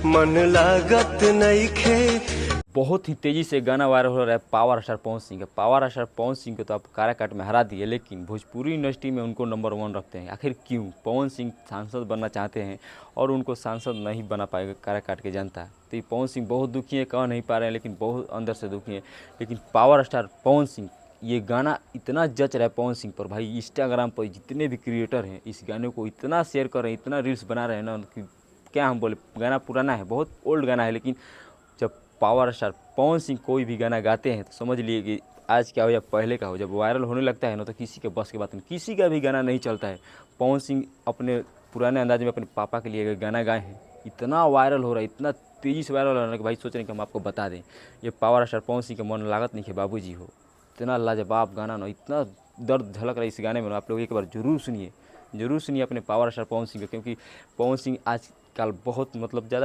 मन लागत नइखे। बहुत ही तेज़ी से गाना वायरल हो रहा है पावर स्टार पवन सिंह का। पावर स्टार पवन सिंह को तो आप काराकाट में हरा दिए, लेकिन भोजपुरी इंडस्ट्री में उनको नंबर 1 रखते हैं। आखिर क्यों? पवन सिंह सांसद बनना चाहते हैं और उनको सांसद नहीं बना पाएगा काराकाट के जनता। तो ये पवन सिंह बहुत दुखी है, कह नहीं पा रहे हैं, लेकिन बहुत अंदर से दुखी है। लेकिन पावर स्टार पवन सिंह, ये गाना इतना जच रहा है पवन सिंह पर, भाई इंस्टाग्राम पर जितने भी क्रिएटर हैं इस गाने को इतना शेयर कर रहे हैं, इतना रील्स बना रहे हैं ना कि क्या हम बोले। गाना पुराना है, बहुत ओल्ड गाना है, लेकिन जब पावर स्टार पवन सिंह कोई भी गाना गाते हैं तो समझ लिए कि आज क्या हो या पहले का हो, जब वायरल होने लगता है ना तो किसी के बस की बात नहीं, किसी का भी गाना नहीं चलता है। पवन सिंह अपने पुराने अंदाज में अपने पापा के लिए गाना गाए हैं, इतना वायरल हो रहा है, इतना तेज़ी से वायरल हो रहा है कि भाई सोच रहे हैं कि हम आपको बता दें। ये पावर स्टार पवन सिंह के मन लागत नहीं है बाबूजी हो। इतना लाजवाब गाना ना, इतना दर्द झलक रहा है इस गाने में, आप लोग एक बार ज़रूर सुनिए अपने पावर स्टार पवन सिंह का, क्योंकि पवन सिंह आजकल बहुत मतलब ज़्यादा